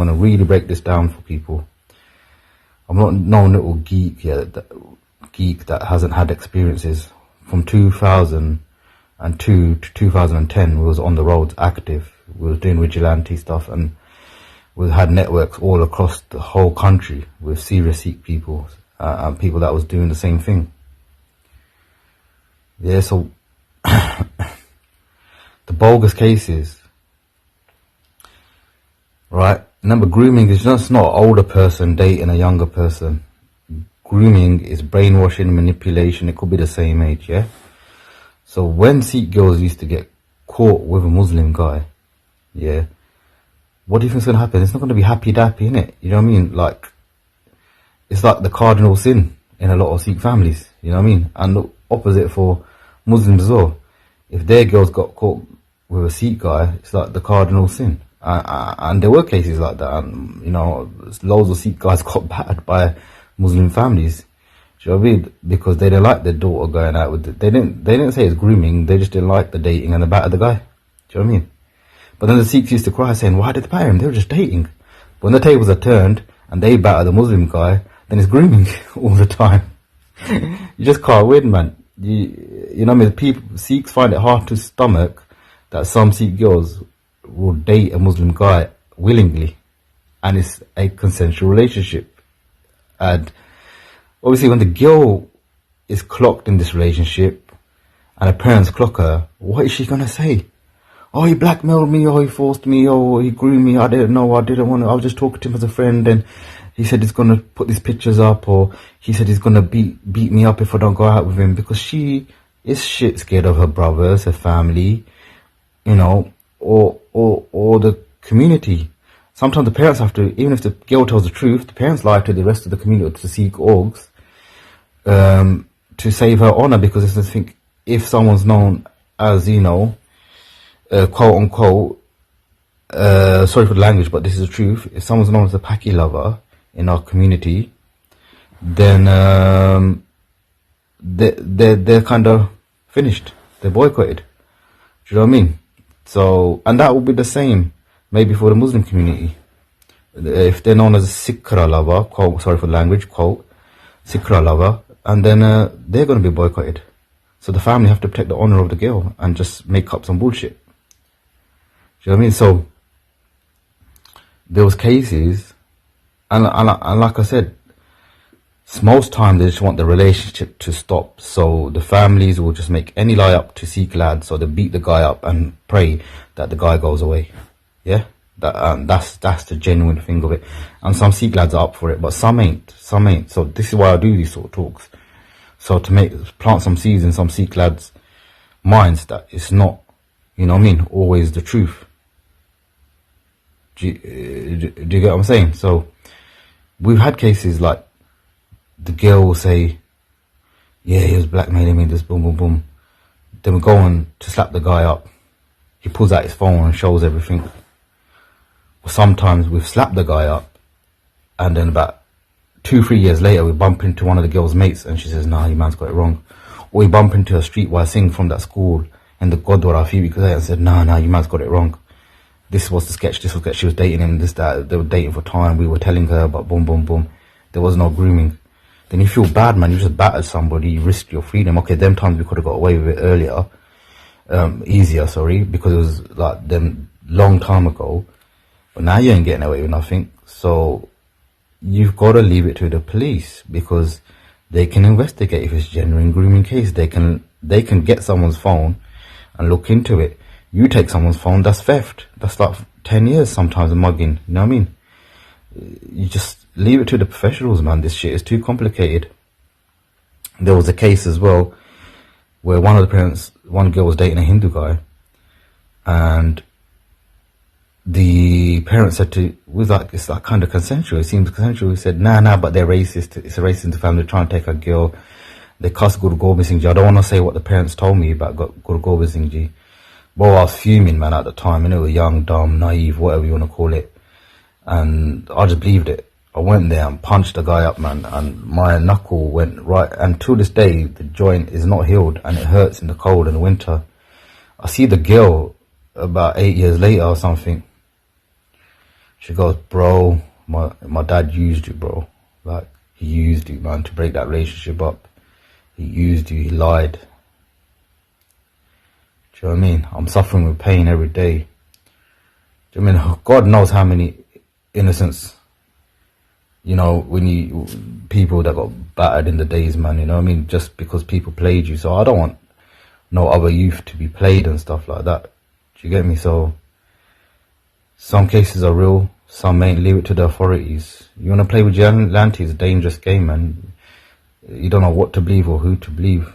I want to really break this down for people. I'm not no little geek that hasn't had experiences. From 2002 to 2010, we was on the roads active. We was doing vigilante stuff, and we had networks all across the whole country with serious Sikh people and people that was doing the same thing. Yeah, so the bogus cases, right? Remember, grooming is just not an older person dating a younger person. Grooming is brainwashing, manipulation. It could be the same age, yeah? So when Sikh girls used to get caught with a Muslim guy, yeah, what do you think's going to happen? It's not going to be happy-dappy, innit? You know what I mean? Like, it's like the cardinal sin in a lot of Sikh families, you know what I mean? And the opposite for Muslims as well. If their girls got caught with a Sikh guy, it's like the cardinal sin. And there were cases like that, and you know, loads of Sikh guys got battered by Muslim families. Do you know what I mean? Because they didn't like their daughter going out with they didn't say it's grooming, they just didn't like the dating and they battered the guy. Do you know what I mean? But then the Sikhs used to cry saying, why did they batter him? They were just dating. But when the tables are turned and they batter the Muslim guy, then it's grooming all the time. You just can't win, man. You know what I mean? People, Sikhs find it hard to stomach that some Sikh girls will date a Muslim guy willingly, and it's a consensual relationship. And obviously when the girl is clocked in this relationship and her parents clock her, what is she gonna say? Oh, he blackmailed me, or he forced me, or he groomed me, I didn't know, I didn't want to, I was just talking to him as a friend, and he said he's gonna put these pictures up, or he said he's gonna beat me up if I don't go out with him, because she is shit scared of her brothers, her family, you know, or the community. Sometimes the parents have to, even if the girl tells the truth, the parents lie to the rest of the community, to Sikh orgs, to save her honor, because they think if someone's known as, you know, quote unquote, sorry for the language, but this is the truth, if someone's known as a Paki lover in our community, then they're kind of finished, they're boycotted. Do you know what I mean? So, and that will be the same maybe for the Muslim community. If they're known as a Sikhra lover, quote, sorry for the language, quote, Sikhra lover, and then they're going to be boycotted. So the family have to protect the honor of the girl and just make up some bullshit. Do you know what I mean? So there was cases, and like I said, most times they just want the relationship to stop. So the families will just make any lie up to Sikh lads, so they beat the guy up and pray that the guy goes away. Yeah, that's the genuine thing of it. And some Sikh lads are up for it, but some ain't. So this is why I do these sort of talks. So to plant some seeds in some Sikh lads' minds that it's not, you know what I mean, always the truth. Do you get what I'm saying? So we've had cases like the girl will say, yeah, he was blackmailing me, this boom, boom, boom. Then we go on to slap the guy up. He pulls out his phone and shows everything. Or sometimes we've slapped the guy up, and then about 2-3 years later, we bump into one of the girl's mates and she says, nah, your man's got it wrong. Or we bump into a streetwise sing from that school in the Gurdwara a few weeks later and said, nah, your man's got it wrong. This was the sketch, she was dating him, this, that, they were dating for time, we were telling her, but boom, boom, boom. There was no grooming. Then you feel bad, man, you just battered somebody, you risked your freedom. Okay, them times we could have got away with it earlier, easier, sorry, because it was like them long time ago. But now you ain't getting away with nothing. So you've got to leave it to the police, because they can investigate if it's genuine grooming case. They can get someone's phone and look into it. You take someone's phone, that's theft. That's like 10 years sometimes of mugging. You know what I mean? You just leave it to the professionals, man. This shit is too complicated. There was a case as well where one girl was dating a Hindu guy, and the parents said it's like kind of consensual. It seems consensual. He said, nah, but they're racist. It's a racist family. They're trying to take a girl. They cuss Guru Gobind Singh Ji. I don't want to say what the parents told me about Guru Gobind Singh Ji. Well, I was fuming, man, at the time. And it was young, dumb, naive, whatever you want to call it. And I just believed it. I went there and punched the guy up, man, and my knuckle went right, and to this day the joint is not healed and it hurts in the cold and the winter. I see the girl about 8 years later or something. She goes, bro, my dad used you, bro. Like, he used you, man, to break that relationship up. He used you, he lied. Do you know what I mean? I'm suffering with pain every day. Do you know what I mean? God knows how many innocents, you know, people that got battered in the days, man, you know what I mean? Just because people played you. So I don't want no other youth to be played and stuff like that. Do you get me? So some cases are real, some ain't. Leave it to the authorities. You want to play with vigilante, it's a dangerous game, man. You don't know what to believe or who to believe.